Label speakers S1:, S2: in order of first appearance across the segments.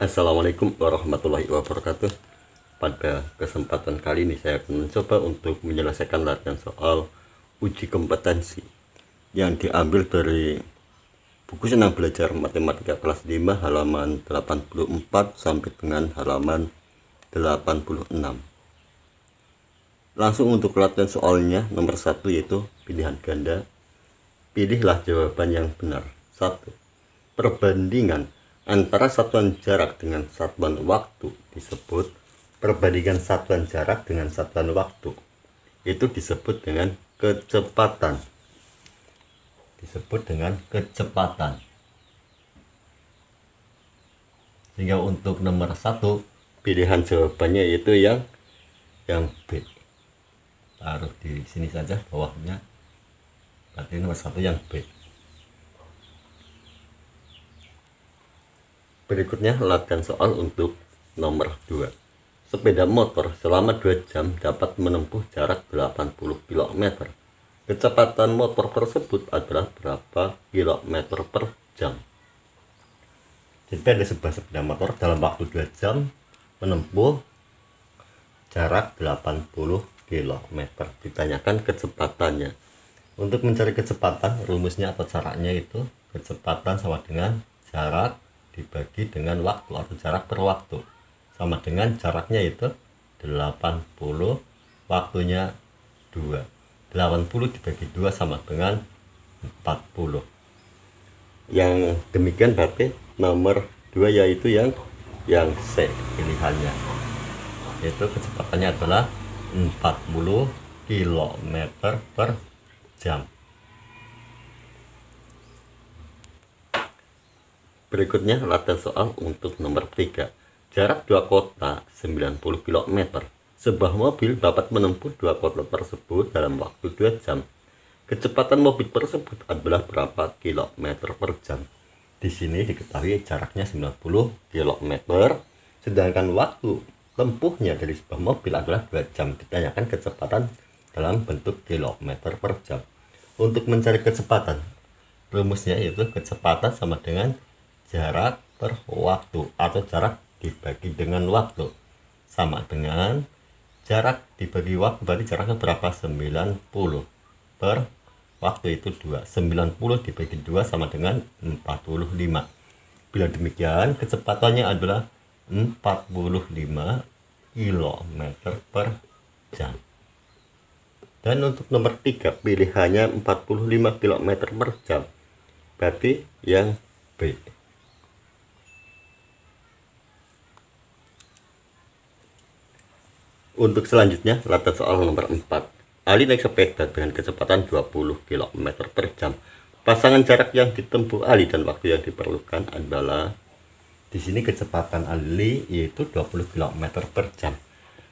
S1: Assalamualaikum warahmatullahi wabarakatuh. Pada kesempatan kali ini saya akan mencoba untuk menyelesaikan latihan soal uji kompetensi yang diambil dari buku Senang Belajar Matematika kelas 5 halaman 84 sampai dengan halaman 86. Langsung untuk latihan soalnya, nomor 1 yaitu pilihan ganda. Pilihlah jawaban yang benar. 1. Perbandingan antara satuan jarak dengan satuan waktu disebut perbandingan satuan jarak dengan satuan waktu. Itu disebut dengan kecepatan. Sehingga untuk nomor 1 pilihan jawabannya yaitu yang B. Taruh di sini saja bawahnya. Berarti nomor 1 yang B. Berikutnya latihan soal untuk nomor 2. Sepeda motor selama 2 jam dapat menempuh jarak 80 km. Kecepatan motor tersebut adalah berapa kilometer per jam? Jadi ada sebuah sepeda motor dalam waktu 2 jam menempuh jarak 80 km. Ditanyakan kecepatannya. Untuk mencari kecepatan, rumusnya atau caranya itu kecepatan sama dengan jarak dibagi dengan waktu atau jarak per waktu, sama dengan jaraknya itu 80, waktunya 2. 80 dibagi 2 sama dengan 40. Yang demikian berarti nomor 2 yaitu yang C pilihannya, yaitu kecepatannya adalah 40 km per jam. Berikutnya latihan soal untuk nomor 3. Jarak 2 kota 90 km. Sebuah mobil dapat menempuh 2 kota tersebut dalam waktu 2 jam. Kecepatan mobil tersebut adalah berapa kilometer per jam? Di sini diketahui jaraknya 90 km, sedangkan waktu tempuhnya dari sebuah mobil adalah 2 jam. Ditanyakan kecepatan dalam bentuk kilometer per jam. Untuk mencari kecepatan, rumusnya yaitu kecepatan sama dengan jarak per waktu atau jarak dibagi dengan waktu, sama dengan jarak dibagi waktu, berarti jaraknya berapa? 90 per waktu itu 2. 90 dibagi 2 sama dengan 45. Bila demikian kecepatannya adalah 45 km per jam. Dan untuk nomor 3 pilihannya 45 km per jam, berarti yang B. Untuk selanjutnya latihan soal nomor 4. Ali naik sepeda dengan kecepatan 20 km per jam. Pasangan jarak yang ditempuh Ali dan waktu yang diperlukan adalah, di sini kecepatan Ali yaitu 20 km per jam.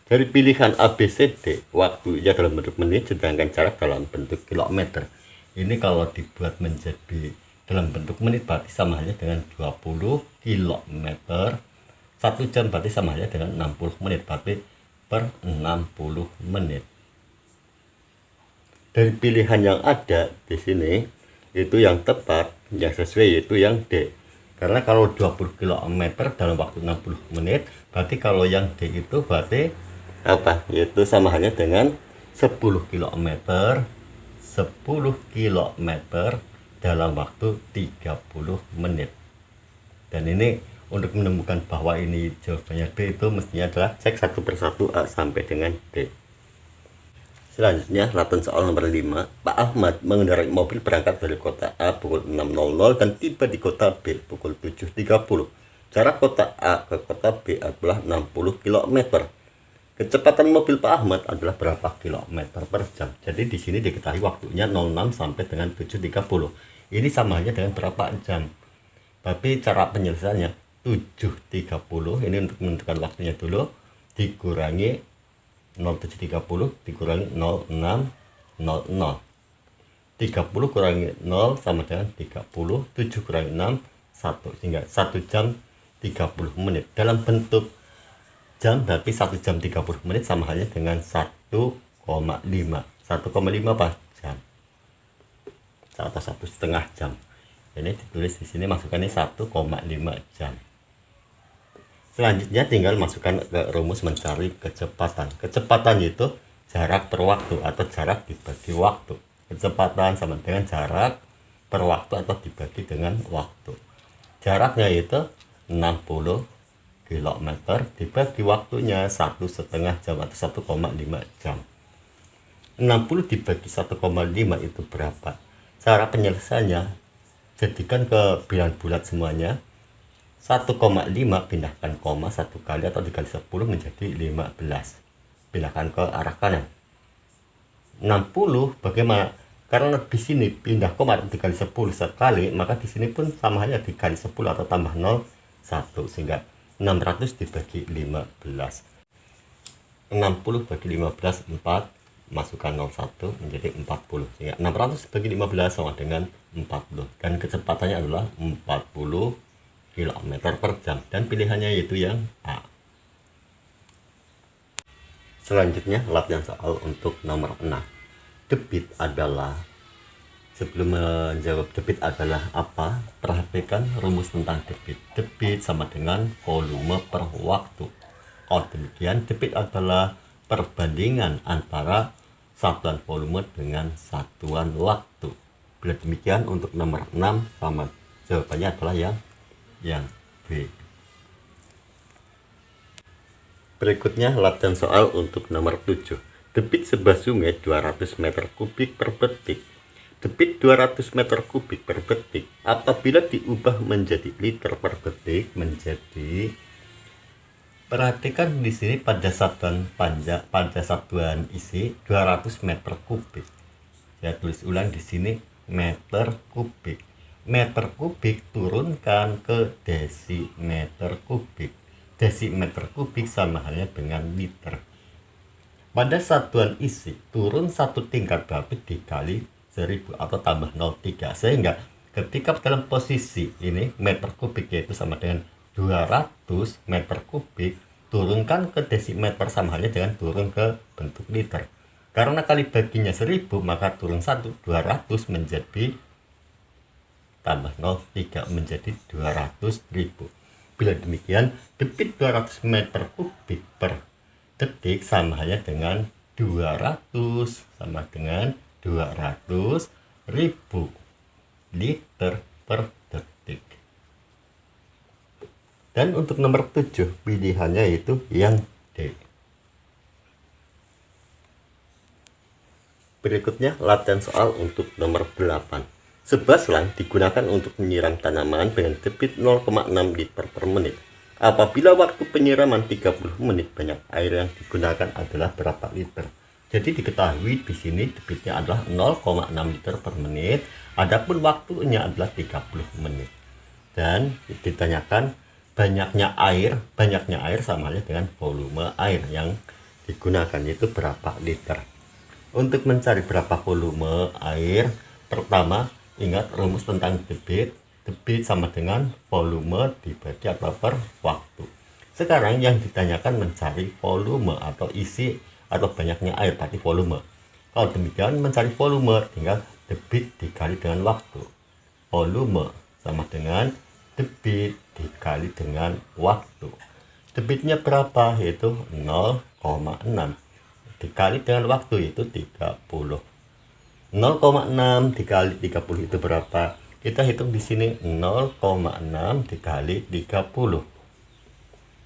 S1: Dari pilihan A, B, C, D, waktunya dalam bentuk menit sedangkan jarak dalam bentuk kilometer. Ini kalau dibuat menjadi dalam bentuk menit berarti sama halnya dengan 20 km. 1 jam berarti sama halnya dengan 60 menit, berarti per 60 menit. Dari pilihan yang ada di sini itu yang tepat, yang sesuai yaitu yang D. Karena kalau 20 km dalam waktu 60 menit, berarti kalau yang D itu berarti apa? Yaitu sama halnya dengan 10 km dalam waktu 30 menit. Dan ini untuk menemukan bahwa ini jawabannya B itu mestinya adalah cek satu persatu A sampai dengan D. Selanjutnya latihan soal nomor 5. Pak Ahmad mengendarai mobil berangkat dari kota A pukul 6.00 dan tiba di kota B pukul 7.30. Jarak kota A ke kota B adalah 60 km. Kecepatan mobil Pak Ahmad adalah berapa kilometer per jam? Jadi di sini diketahui waktunya 06 sampai dengan 7.30. Ini sama halnya dengan berapa jam? Tapi cara penyelesaiannya 7.30 ini untuk menentukan waktunya dulu, dikurangi 07.30 dikurangi 06.00. 30 kurangi 0 sama dengan 30, 7 kurangi 6 1, sehingga 1 jam 30 menit. Dalam bentuk jam berarti 1 jam 30 menit sama halnya dengan 1,5 apa? Jam atau 1,5 jam. Ini ditulis di sini, masukkannya 1,5 jam. Selanjutnya tinggal masukkan ke rumus mencari kecepatan. Kecepatan itu jarak per waktu atau jarak dibagi waktu. Kecepatan sama dengan jarak per waktu atau dibagi dengan waktu. Jaraknya itu 60 km dibagi waktunya 1,5 jam atau 1,5 jam. 60 dibagi 1,5 itu berapa? Cara penyelesaiannya, jadikan ke bilangan bulat semuanya. 1,5 pindahkan koma satu kali atau dikali 10 menjadi 15. Pindahkan ke arah kanan. 60 bagaimana? Karena di sini pindah koma dikali 10 sekali, maka di sini pun sama halnya dikali 10 atau tambah 0 1, sehingga 600 dibagi 15. 60 bagi 15 4, masukkan 01 menjadi 40, sehingga 600 bagi 15 sama dengan 40, dan kecepatannya adalah 40 km per jam, dan pilihannya yaitu yang A. Selanjutnya latihan soal untuk nomor 6. Debit adalah, sebelum menjawab debit adalah apa, perhatikan rumus tentang debit. Debit sama dengan volume per waktu. Kalau demikian, debit adalah perbandingan antara satuan volume dengan satuan waktu. Bila demikian, untuk nomor 6 sama jawabannya adalah yang B. Berikutnya latihan soal untuk nomor 7. Debit sebuah sungai 200 meter kubik per detik. Debit 200 meter kubik per detik apabila diubah menjadi liter per detik menjadi, perhatikan di sini pada satuan isi 200 meter kubik. Saya tulis ulang di sini meter kubik. Meter kubik turunkan ke desimeter kubik. Desimeter kubik sama halnya dengan liter. Pada satuan isi turun satu tingkat berarti dikali 1000 atau tambah 0,3, sehingga ketika dalam posisi ini meter kubik yaitu sama dengan 200 meter kubik, turunkan ke desimeter sama halnya dengan turun ke bentuk liter. Karena kali baginya 1000 maka turun 1, 200 menjadi tambah 0,3 menjadi 200.000. Bila demikian, debit 200 meter kubik per detik sama halnya dengan 200 sama dengan 200.000 liter per detik. Dan untuk nomor 7 pilihannya yaitu yang D. Berikutnya latihan soal untuk nomor 8. Sebuah selang digunakan untuk menyiram tanaman dengan debit 0,6 liter per menit. Apabila waktu penyiraman 30 menit, banyak air yang digunakan adalah berapa liter? Jadi diketahui di sini debitnya adalah 0,6 liter per menit, adapun waktunya adalah 30 menit. Dan ditanyakan banyaknya air sama halnya dengan volume air yang digunakan, yaitu berapa liter. Untuk mencari berapa volume air, pertama ingat rumus tentang debit. Debit sama dengan volume dibagi atau per waktu. Sekarang yang ditanyakan mencari volume atau isi atau banyaknya air, berarti volume. Kalau demikian mencari volume tinggal debit dikali dengan waktu. Volume sama dengan debit dikali dengan waktu. Debitnya berapa? Yaitu 0,6 dikali dengan waktu yaitu 30. 0,6 dikali 30 itu berapa? Kita hitung di sini 0,6 dikali 30.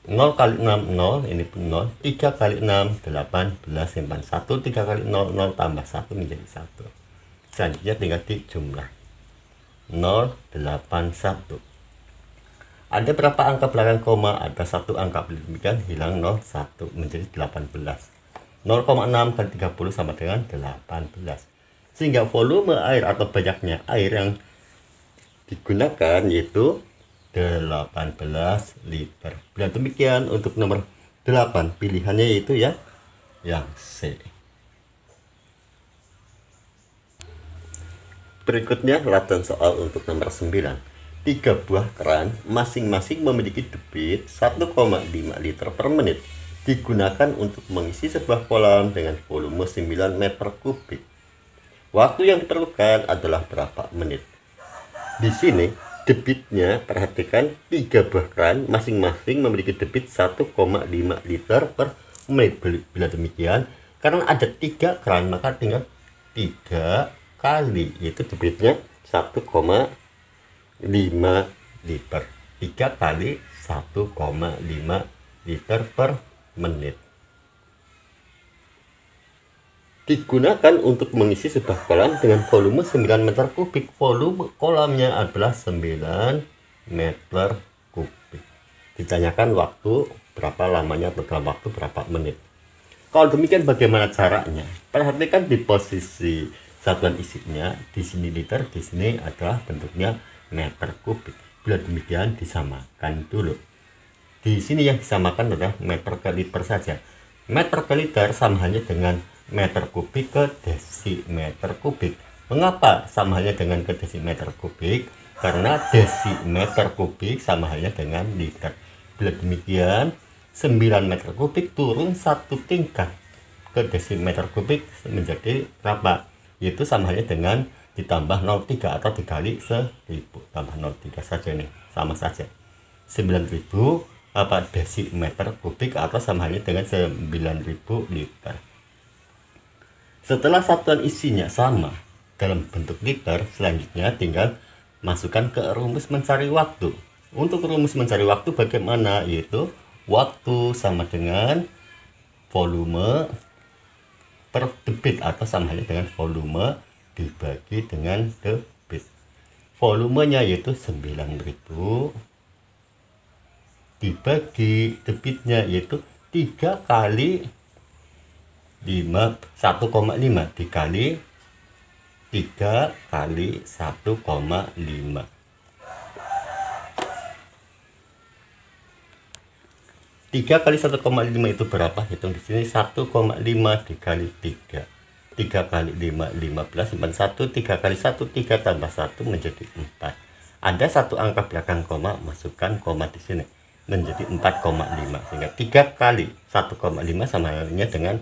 S1: 0 kali 6 0, ini pun 0. 3 kali 6 18, simpan 1, 3 kali 0 0 tambah 1 menjadi 1. Selanjutnya tinggal dijumlah 081. Ada berapa angka belakang koma? Ada satu angka, demikian hilang 01 menjadi 18. 0,6 kali 30 sama dengan 18. Sehingga volume air atau banyaknya air yang digunakan yaitu 18 liter. Dan demikian untuk nomor 8 pilihannya yaitu yang C. Berikutnya latihan soal untuk nomor 9. 3 buah keran masing-masing memiliki debit 1,5 liter per menit, digunakan untuk mengisi sebuah kolam dengan volume 9 meter kubik. Waktu yang diperlukan adalah berapa menit? Di sini Debitnya, perhatikan 3 buah kran masing-masing memiliki debit 1,5 liter per menit. Bila demikian, karena ada 3 kran maka tinggal 3 kali, yaitu debitnya 1,5 liter. 3 kali 1,5 liter per menit. Digunakan untuk mengisi sebuah kolam dengan volume 9 meter kubik. Volume kolamnya adalah 9 meter kubik. Ditanyakan waktu berapa lamanya atau dalam waktu berapa menit. Kalau demikian bagaimana caranya? Perhatikan di posisi satuan isinya, di sini liter, di sini adalah bentuknya meter kubik. Bila demikian disamakan dulu. Di sini yang disamakan adalah meter ke liter saja. Meter ke liter sama halnya dengan meter kubik ke desimeter kubik. Mengapa sama halnya dengan ke desimeter kubik? Karena desimeter kubik sama halnya dengan liter. Bila demikian 9 meter kubik turun 1 tingkat ke desimeter kubik menjadi berapa? Yaitu sama halnya dengan ditambah 0,3 atau dikali 1000. Tambah 0,3 saja nih, sama saja. 9000 desimeter kubik atau sama halnya dengan 9000 liter. Setelah satuan isinya sama dalam bentuk liter, selanjutnya tinggal masukkan ke rumus mencari waktu. Untuk rumus mencari waktu bagaimana? Yaitu waktu sama dengan volume per debit atau sama halnya dengan volume dibagi dengan debit. Volumenya yaitu 9000 dibagi debitnya yaitu 3 kali 1,5 dikali 3 kali 1,5. 3 kali 1,5 itu berapa? Hitung di sini 1,5 dikali 3. 3 kali 5, 15, simpan 1, 3 kali 1, 3 tambah 1 menjadi 4. Ada satu angka belakang koma, masukkan koma di sini menjadi 4,5. Sehingga 3 kali 1,5 sama halnya dengan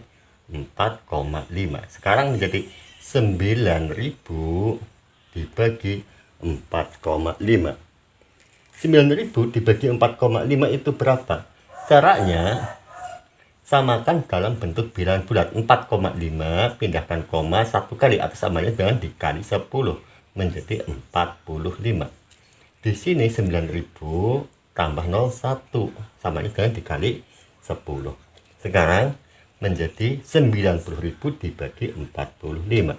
S1: 4,5. Sekarang menjadi 9.000 dibagi 4,5. 9.000 dibagi 4,5 itu berapa? Caranya samakan dalam bentuk bilangan bulat. 4,5 pindahkan koma 1 kali atau samanya dengan dikali 10 menjadi 45. Di sini 9.000 tambah 01 samanya dengan dikali 10. Sekarang menjadi 90.000 dibagi 45.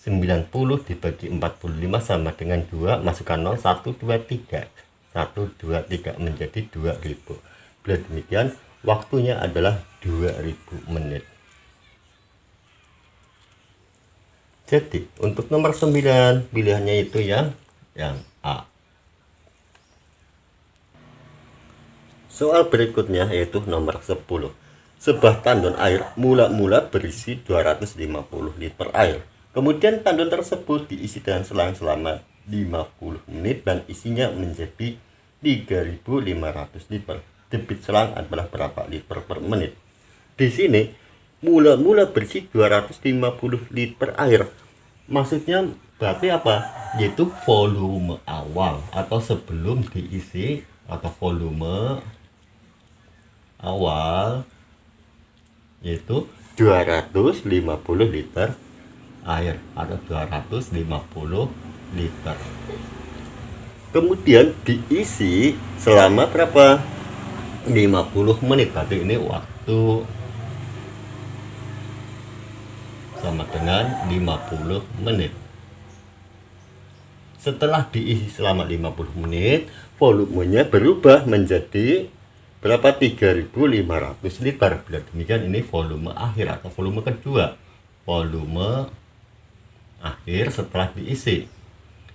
S1: 90 dibagi 45 sama dengan 2, masukkan 0, 1, 2, 3. 1, 2, 3 menjadi 2000. Bila demikian, waktunya adalah 2000 menit. Jadi, untuk nomor 9, pilihannya itu yang A. Soal berikutnya yaitu nomor 10. Sebuah tandon air mula-mula berisi 250 liter air. Kemudian tandon tersebut diisi dengan selang selama 50 menit dan isinya menjadi 3.500 liter. Debit selang adalah berapa liter per menit? Di sini mula-mula berisi 250 liter air. Maksudnya berarti apa? Yaitu volume awal atau sebelum diisi, atau volume awal yaitu 250 liter air atau 250 liter. Kemudian diisi selama berapa? 50 menit. Berarti ini waktu sama dengan 50 menit. Setelah diisi selama 50 menit, volumenya berubah menjadi berapa? 3.500 liter. Bila demikian ini volume akhir atau volume kedua. Volume akhir setelah diisi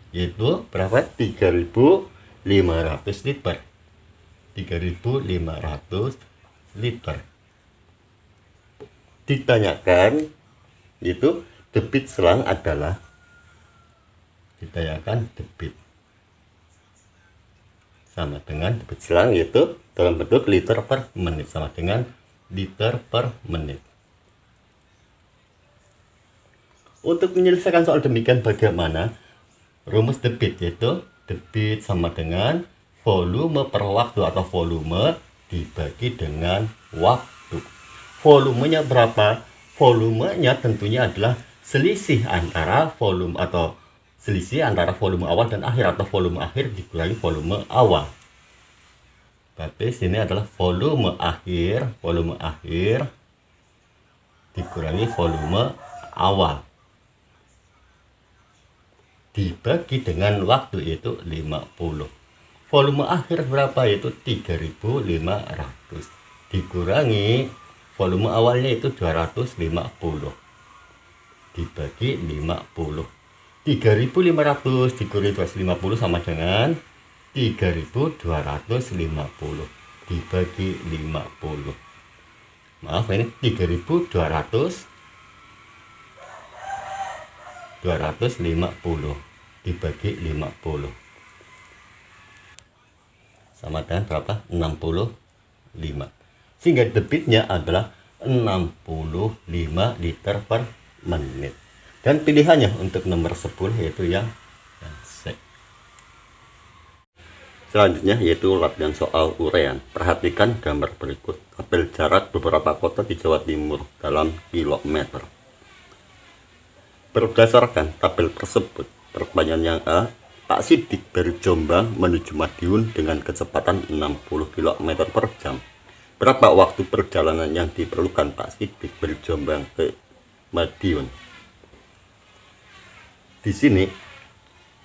S1: yaitu berapa? 3.500 liter. 3.500 liter. Ditanyakan itu debit selang adalah, ditanyakan debit sama dengan debit selang yaitu dalam bentuk liter per menit, sama dengan liter per menit. Untuk menyelesaikan soal demikian bagaimana? Rumus debit yaitu Debit sama dengan volume per waktu atau volume dibagi dengan waktu. Volumenya berapa? Volumenya tentunya adalah selisih antara volume awal dan akhir, atau volume akhir dikurangi volume awal. Berarti sini adalah volume akhir dikurangi volume awal dibagi dengan waktu, yaitu 50. Volume akhir berapa? Yaitu 3.500 dikurangi volume awalnya itu 250 dibagi 50. 3.500 dikurangi 250 sama dengan 3.250 dibagi 50. Maaf, ini 3.250 dibagi 50 sama dengan berapa? 65. Sehingga debitnya adalah 65 liter per menit. Dan pilihannya untuk nomor 10 yaitu yang C. Selanjutnya yaitu latihan soal urean. Perhatikan gambar berikut. Tabel jarak beberapa kota di Jawa Timur dalam kilometer. Berdasarkan tabel tersebut, pertanyaan yang A, Pak Sidik dari Jombang menuju Madiun dengan kecepatan 60 km per jam. Berapa waktu perjalanan yang diperlukan Pak Sidik dari Jombang ke Madiun? Di sini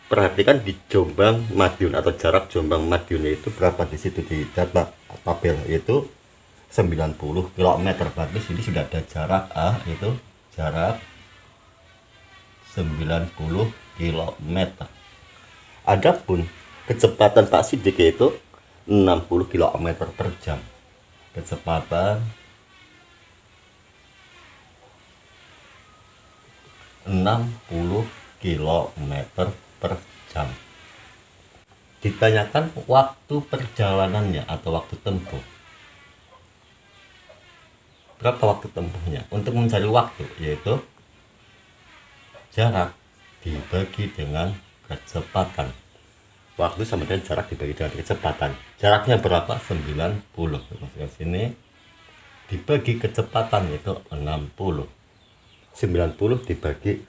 S1: perhatikan di Jombang Madiun atau jarak Jombang Madiun itu berapa, di situ di data tabel itu 90 km. Berarti sini sudah ada jarak A, itu jarak 90 km. Adapun kecepatan Pak Sidik yaitu 60 km per jam. Kecepatan 60 km per jam. Ditanyakan waktu perjalanannya atau waktu tempuh. Berapa waktu tempuhnya? Untuk mencari waktu yaitu jarak dibagi dengan kecepatan. Waktu sama dengan jarak dibagi dengan kecepatan. Jaraknya berapa? 90. Masukkan sini. Dibagi kecepatan yaitu 60. 90 dibagi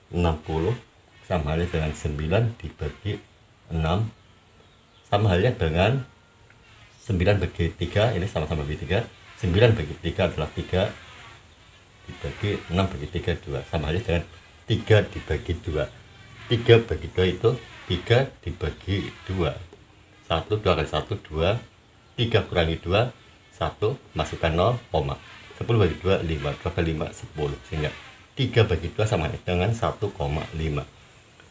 S1: 60 sama halnya dengan 9 dibagi 6 sama halnya dengan 9 bagi 3, ini sama-sama bagi 3. 9 bagi 3 adalah 3 dibagi 6 bagi 3 2 sama halnya dengan 3 dibagi 2. 3 bagi 2 itu 3 dibagi 2. 1, 2 kali 1, 2. 3 kurangi 2, 1. Masukkan 0, 10 bagi 2, 5. 2 kali 5, 10. Sehingga 3 bagi 2 sama dengan 1,5.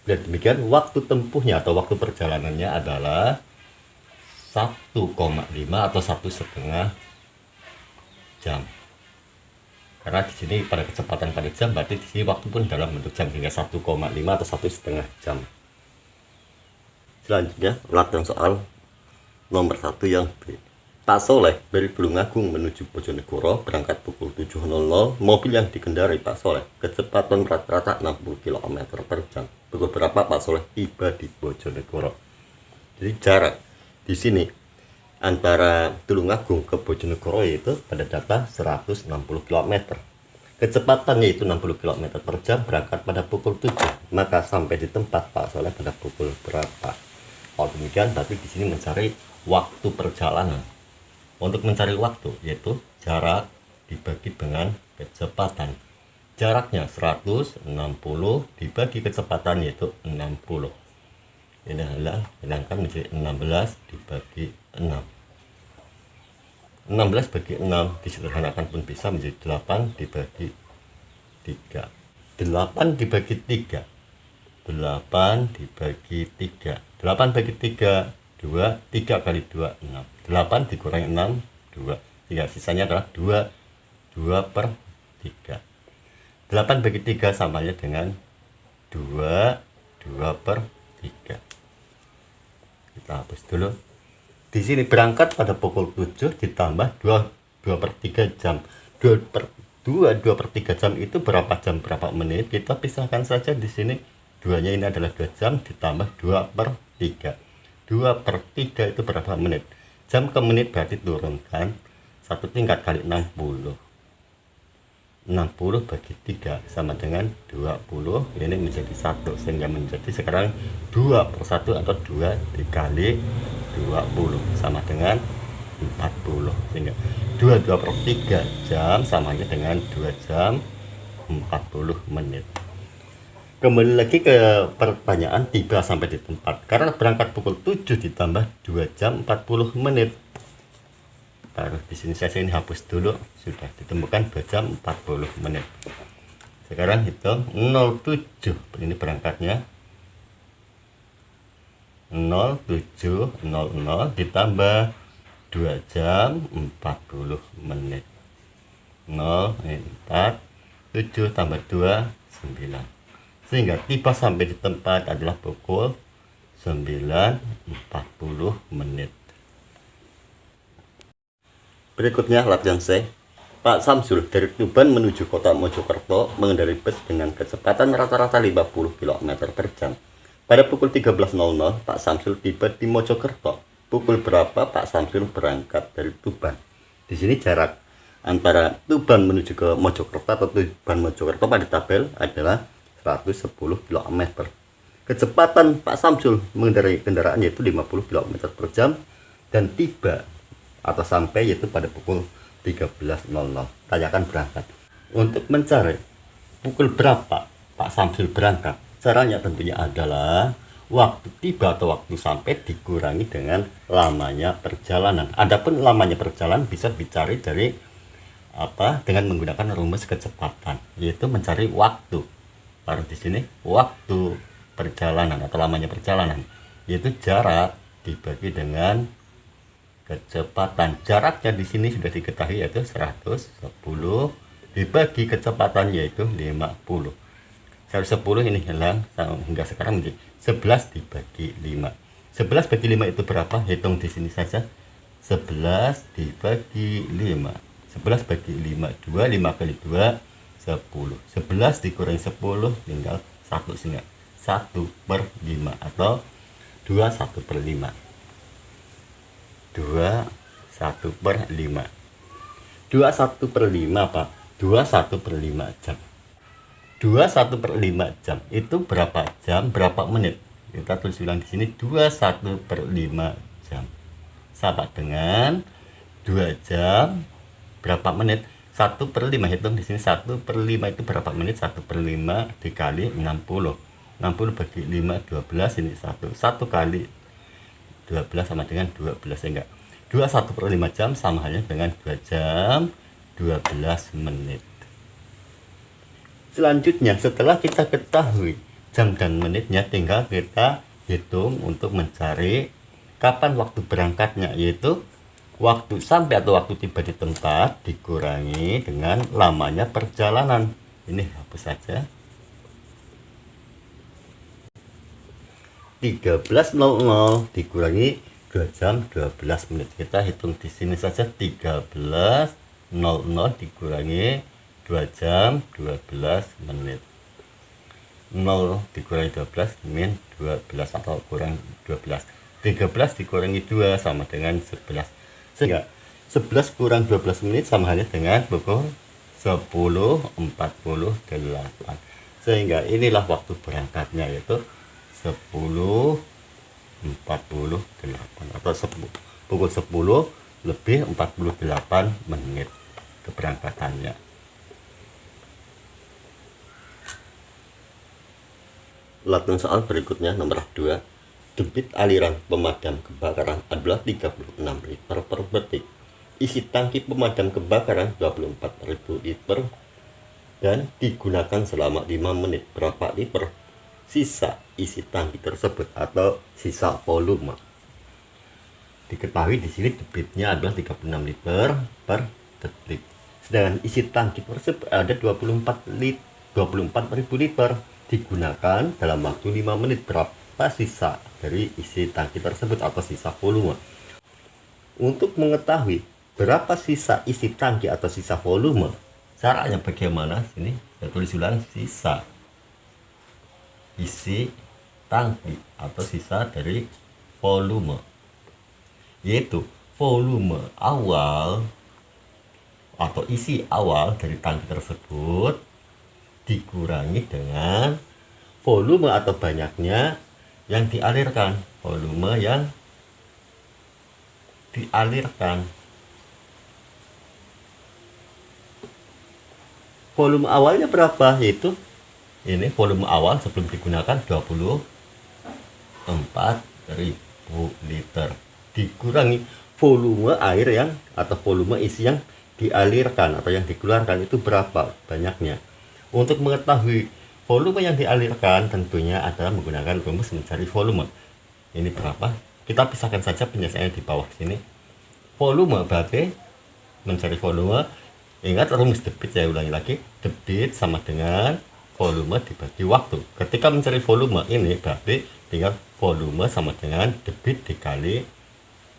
S1: Dan demikian waktu tempuhnya atau waktu perjalanannya adalah 1,5 atau 1,5 jam. Karena di sini pada kecepatan pada jam, berarti di sini waktu pun dalam bentuk jam, hingga 1,5 atau 1,5 jam. Selanjutnya latihan soal nomor 1 yang B. Pak Soleh dari Tulungagung menuju Bojonegoro berangkat pukul 7.00. Mobil yang dikendarai Pak Soleh kecepatan rata-rata 60 km per jam. Pukul berapa Pak Soleh tiba di Bojonegoro? Jadi jarak di sini antara Tulungagung ke Bojonegoro itu pada data 160 km. Kecepatannya itu 60 km per jam, berangkat pada pukul 7. Maka sampai di tempat Pak Soleh pada pukul berapa? Kalau demikian berarti di sini mencari waktu perjalanan. Untuk mencari waktu yaitu jarak dibagi dengan kecepatan. Jaraknya 160 dibagi kecepatan yaitu 60. Ini adalah hilangkan menjadi 16 dibagi 6. 16 bagi 6 disederhanakan pun bisa menjadi 8 dibagi 3. 8 dibagi 3. 8 dibagi 3. 8 bagi 3, 2. 3 kali 2, 6. 8 dikurangi 6, 2. Sehingga sisanya adalah 2. 2 per 3. 8 bagi 3 samanya dengan 2. 2 per 3. Kita hapus dulu. Di sini berangkat pada pukul 7 ditambah 2 per 3 jam. 2 per 3 jam itu berapa jam berapa menit? Kita pisahkan saja di sini. 2-nya ini adalah 2 jam ditambah 2 per 3. 2/3 itu berapa menit? Jam ke menit berarti turunkan 1 tingkat kali 60. 60 bagi 3 sama dengan 20. Ini menjadi 1 sehingga menjadi sekarang 2/1 atau 2 dikali 20 sama dengan 40, sehingga 2/3 jam sama dengan 2 jam 40 menit. Kembali lagi ke pertanyaan tiba sampai di tempat. Karena berangkat pukul 7 ditambah 2 jam 40 menit. Taruh di sini saja, ini hapus dulu. Sudah ditemukan 2 jam 40 menit. Sekarang hitung 07. Ini berangkatnya 07.00 ditambah 2 jam 40 menit. 0, 4, 7 tambah 2, 9. Sehingga tiba sampai di tempat adalah pukul 9.40 menit. Berikutnya latihan C. Pak Samsul dari Tuban menuju kota Mojokerto mengendarai bus dengan kecepatan rata-rata 50 km per jam. Pada pukul 13.00 Pak Samsul tiba di Mojokerto. Pukul berapa Pak Samsul berangkat dari Tuban? Di sini jarak antara Tuban menuju ke Mojokerto atau Tuban Mojokerto pada tabel adalah 110 km. Kecepatan Pak Samsul mengendarai kendaraan yaitu 50 km per jam dan tiba atau sampai yaitu pada pukul 13.00. Tanyakan berangkat. Untuk mencari pukul berapa Pak Samsul berangkat, caranya tentunya adalah waktu tiba atau waktu sampai dikurangi dengan lamanya perjalanan. Adapun lamanya perjalanan bisa dicari dari dengan menggunakan rumus kecepatan, yaitu mencari waktu. Taruh di sini waktu perjalanan atau lamanya perjalanan, yaitu jarak dibagi dengan kecepatan. Jaraknya di sini sudah diketahui yaitu 110 dibagi kecepatan yaitu 50. 110 ini hilang hingga sekarang menjadi 11 dibagi 5. 11 bagi 5 itu berapa? Hitung di sini saja. 11 dibagi 5. 11 bagi 5, 2, 5 kali 2 10. 11 dikurangi 10 tinggal 1 sehingga 1/5 atau 2 1/5. 2 1/5. 2 1/5 apa? 2 1/5 jam. 2 1/5 jam itu berapa jam, berapa menit? Kita tulis ulang di sini 2 1/5 jam. Sama dengan 2 jam berapa menit? 1/5. Hitung di sini 1/5 itu berapa menit? 1/5 dikali 60. 60 bagi 5 12, ini 1 kali 12 sama dengan 12, sehingga 2 1/5 jam sama halnya dengan 2 jam 12 menit. Selanjutnya setelah kita ketahui jam dan menitnya, tinggal kita hitung untuk mencari kapan waktu berangkatnya, yaitu waktu sampai atau waktu tiba di tempat dikurangi dengan lamanya perjalanan. Ini hapus saja. 13.00 dikurangi 2 jam 12 menit. Kita hitung di sini saja. 13.00 dikurangi 2 jam 12 menit. 0 dikurangi 12 min 12 atau kurang 12. 13 dikurangi 2 sama dengan 11. Sehingga 11 kurang 12 menit sama halnya dengan pukul 10.48. Sehingga inilah waktu berangkatnya, yaitu 10.48 atau pukul 10 lebih 48 menit keberangkatannya. Latihan soal berikutnya nomor 2. Debit aliran pemadam kebakaran adalah 36 liter per detik. Isi tangki pemadam kebakaran 24.000 liter dan digunakan selama 5 menit. Berapa liter sisa isi tangki tersebut atau sisa volume? Diketahui di sini debitnya adalah 36 liter per detik. Sedangkan isi tangki tersebut ada 24.000 liter, digunakan dalam waktu 5 menit. Berapa sisa dari isi tangki tersebut atau sisa volume? Untuk mengetahui berapa sisa isi tangki atau sisa volume, caranya bagaimana? Sini saya tulis ulang, sisa isi tangki atau sisa dari volume, yaitu volume awal atau isi awal dari tangki tersebut dikurangi dengan volume atau banyaknya yang dialirkan, volume yang dialirkan. Volume awalnya berapa? Yaitu ini volume awal sebelum digunakan 24.000 liter dikurangi volume air yang atau volume isi yang dialirkan atau yang dikeluarkan itu berapa banyaknya. Untuk mengetahui volume yang dialirkan tentunya adalah menggunakan rumus mencari volume. Ini berapa? Kita pisahkan saja penjelasannya di bawah sini. Volume berarti mencari volume. Ingat rumus debit, saya ulangi lagi. Debit sama dengan volume dibagi waktu. Ketika mencari volume ini berarti tinggal volume sama dengan debit dikali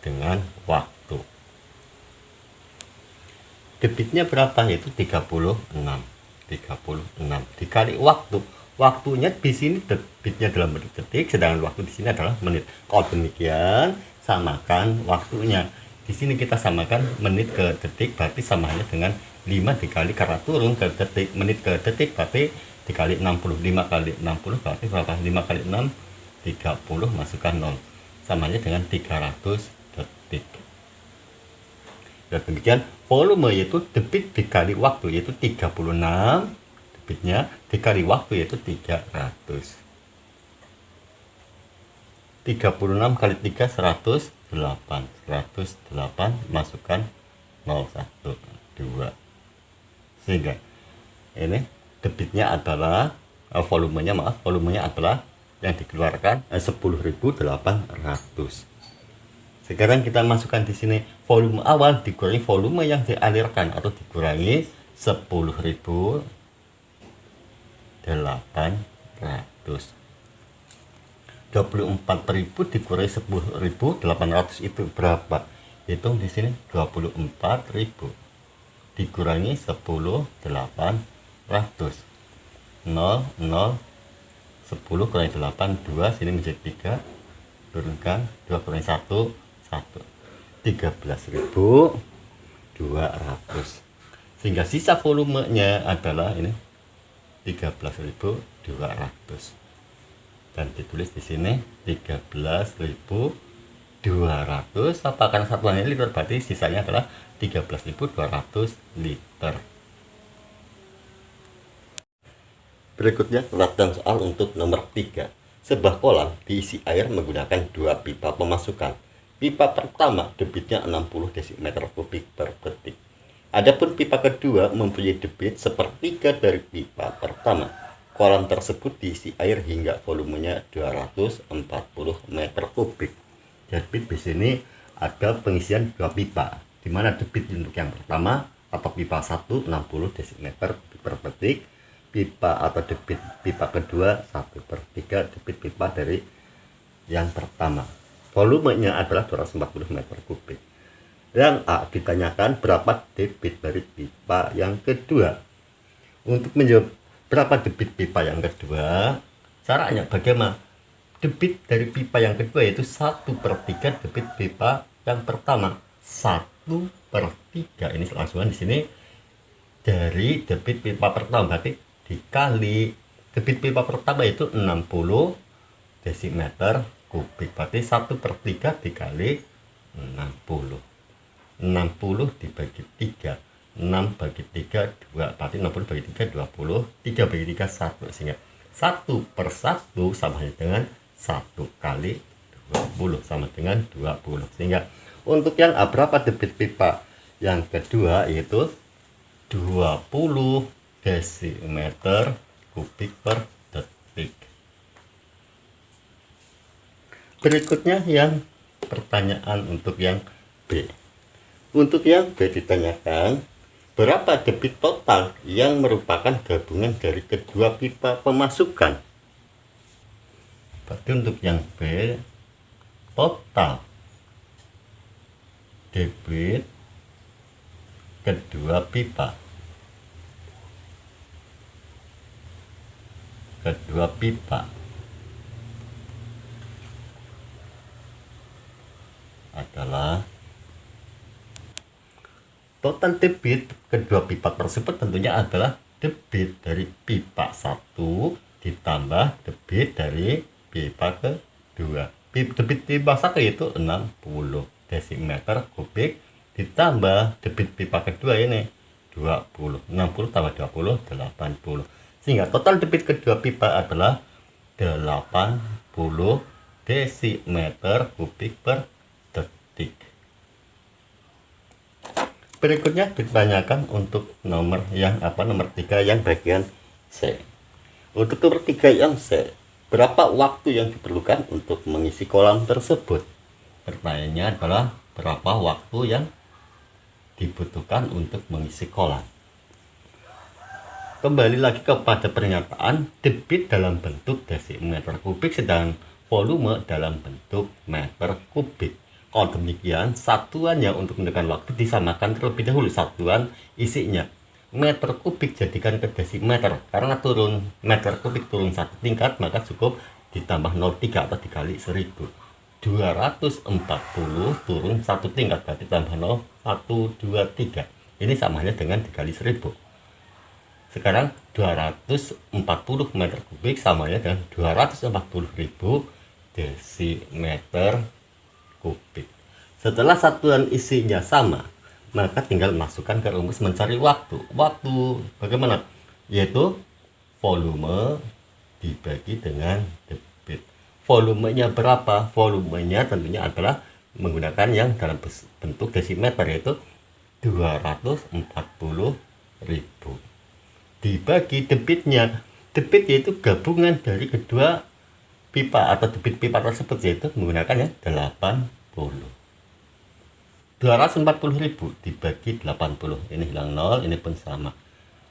S1: dengan waktu. Debitnya berapa? Yaitu 36 dikali waktu. Waktunya di sini debitnya dalam bentuk detik, sedangkan waktu di sini adalah menit. Kalau demikian, samakan waktunya. Di sini kita samakan menit ke detik, berarti samanya dengan 5 dikali, karena turun ke detik, menit ke detik berarti dikali 60. 5 kali 60 berarti berapa? 5 kali 6 30, masukkan 0, samanya dengan 300 detik. Dan demikian volume yaitu debit dikali waktu, yaitu 36 debitnya dikali waktu, yaitu 300. 36 kali 3 108, 108 masukkan 0 1 2, sehingga ini debitnya adalah volumenya adalah yang dikeluarkan 10.800. Sekarang kita masukkan di sini volume awal dikurangi volume yang dialirkan atau dikurangi 10.800. 24.000 dikurangi 10.800 itu berapa? Hitung di sini 24.000 dikurangi 10.800. 0 0 10 kurangi 8 2, sini menjadi 3, turunkan 2 kurangi 1 1, 13.200, sehingga sisa volumenya adalah ini 13.200, dan ditulis di sini 13.200 apa, karena satuannya liter berarti sisanya adalah 13.200 liter. Berikutnya latihan soal untuk nomor 3. Sebuah kolam diisi air menggunakan 2 pipa pemasukan. Pipa pertama debitnya 60 desimeter kubik per detik. Adapun pipa kedua mempunyai debit sepertiga dari pipa pertama. Kolam tersebut diisi air hingga volumenya 240 meter kubik. Jadi di sini ada pengisian 2 pipa, di mana debit untuk yang pertama atau pipa 1 60 desimeter per detik, pipa atau debit pipa kedua 1/3 debit pipa dari yang pertama. Volumenya adalah 240 meter kubik. Yang A ditanyakan berapa debit dari pipa yang kedua. Untuk menjawab berapa debit pipa yang kedua, caranya bagaimana? Debit dari pipa yang kedua yaitu 1/3 debit pipa yang pertama. 1/3 ini langsungan di sini dari debit pipa pertama, berarti dikali debit pipa pertama itu 60 desimeter kubik, berarti 1/3 dikali 60. 60 dibagi 3, 6 bagi 3 2, berarti 60 bagi 3 20, 3 bagi 3 1, sehingga 1/1 sama dengan 1 kali 20 sama dengan 20, sehingga untuk yang A berapa debit pipa yang kedua yaitu 20 desimeter kubik per detik. Berikutnya yang pertanyaan untuk yang B. Untuk yang B ditanyakan berapa debit total yang merupakan gabungan dari kedua pipa pemasukan. Berarti untuk yang B total debit kedua pipa adalah total debit kedua pipa tersebut tentunya adalah debit dari pipa 1 ditambah debit dari pipa kedua. Debit pipa 1 yaitu 60 desimeter kubik ditambah debit pipa kedua ini 20. 60 tambah 20 80. Sehingga total debit kedua pipa adalah 80 desimeter kubik per detik. Berikutnya ditanyakan untuk nomor 3 yang bagian C. Untuk nomor 3 yang C, berapa waktu yang diperlukan untuk mengisi kolam tersebut? Pertanyaannya adalah berapa waktu yang dibutuhkan untuk mengisi kolam. Kembali lagi kepada pernyataan debit dalam bentuk desimeter kubik sedangkan volume dalam bentuk meter kubik. Kalau demikian, satuannya untuk menentukan waktu disamakan terlebih dahulu satuan isinya. Meter kubik jadikan ke desimeter, karena turun meter kubik turun satu tingkat, maka cukup ditambah 0,3 atau dikali 1000. 240 turun satu tingkat, berarti tambah 0, 1, 2, 3. Ini samanya dengan dikali 1000. Sekarang 240 meter kubik samanya dengan 240.000 desimeter kubik. Setelah satuan isinya sama, maka tinggal masukkan ke rumus mencari waktu. Waktu bagaimana? Yaitu volume dibagi dengan debit. Volumenya berapa? Volumenya tentunya adalah menggunakan yang dalam bentuk desimeter, yaitu 240.000 dibagi debitnya. Debit yaitu gabungan dari kedua pipa atau debit pipa tersebut, yaitu menggunakan yang 80. 240.000 dibagi 80, ini hilang 0, ini pun sama.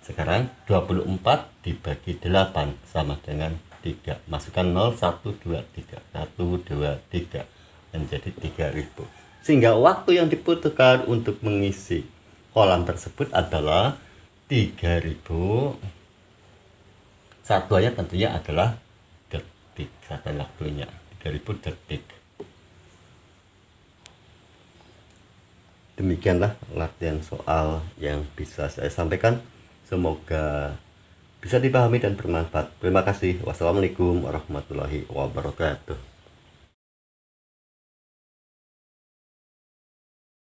S1: Sekarang 24 dibagi 8 sama dengan 3. Masukkan 0, 1, 2, 3, 1, 2, 3 menjadi 3000. Sehingga waktu yang dibutuhkan untuk mengisi kolam tersebut adalah 3000. Satuannya tentunya adalah detik, satuan waktunya 3000 detik. Demikianlah latihan soal yang bisa saya sampaikan. Semoga bisa dipahami dan bermanfaat. Terima kasih. Wassalamualaikum warahmatullahi wabarakatuh.